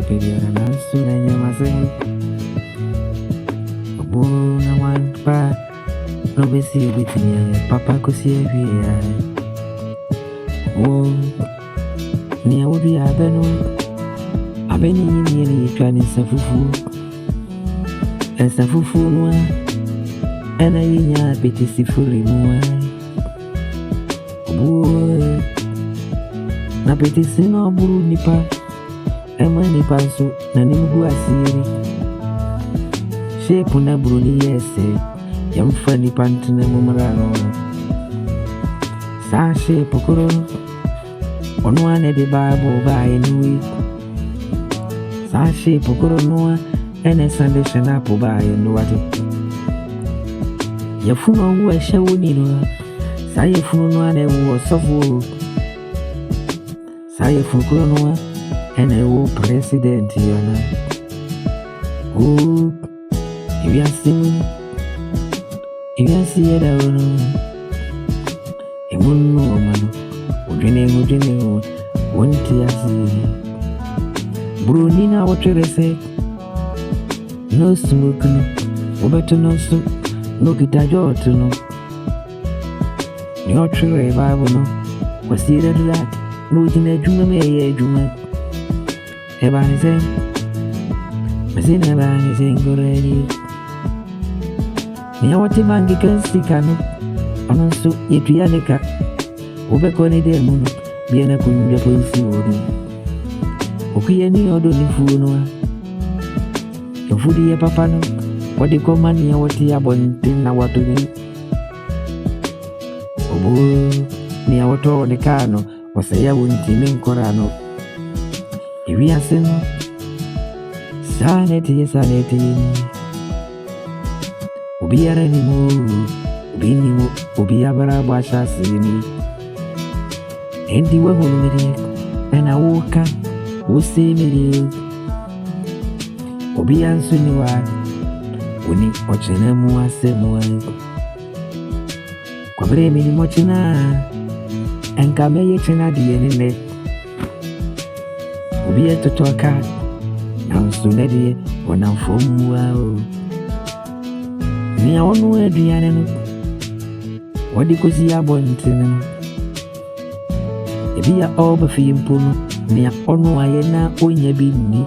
baby, and I'm soon and you're my same. A boon, I want back. No, we see with me, Papa could see every eye. Oh, near would be a beno. I've been in the trying to suffer food. And suffer food, and I ain't pity see fully more. Oh, na pity see no buru nipa. Emma nipa so, na nimu asiri. Shape na buru ni yese. Yam funny pantina mumrano. Sa shape kuro. On one of the Bible by any Sa shape kuro noa. And a Sunday shanapo by and what it. Yafuno was shawunino. Say funo and was of wool. Say fukuno and a war president. Oh, if you are singing. If you see it, I don't know. It won't know, man. Ujine, won't you see? Brunina, what you say? No smoke, no. Better no soup, no guitar, to know. Your true Bible, no. Was see that? No, in a juma, Everybody saying, Mazina, saying, go ready. Ni awati mangi kansi kanu Anonsu yetu yaneka Ubeko ni de munu Biena kunja polisi wodi Okuye ni odo ni fuunua Yofudi ya papano Wadi komani ya wati ya bonti na watu ni Obu ni ya watu wadekano Wasaya wunti minkorano Iwi aseno Saneti Ubiara ni mo, ubini ubiabara basha sini. Endi wa hulumiri, ena woka, usimiri. Ubiansu ni wadi, uni ochene muase muani. Kwa bremi ni mochina, enka meye chena dienine. Ubia totoka, na usunedie, wanamfomu wao. Ni awonu aduane no wadi kosi abonten no ebi ya oba fimpo no ni onu aye na onya bi ni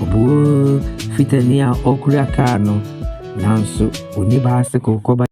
obo fitani a okura ka no nanso oni ba se kokoba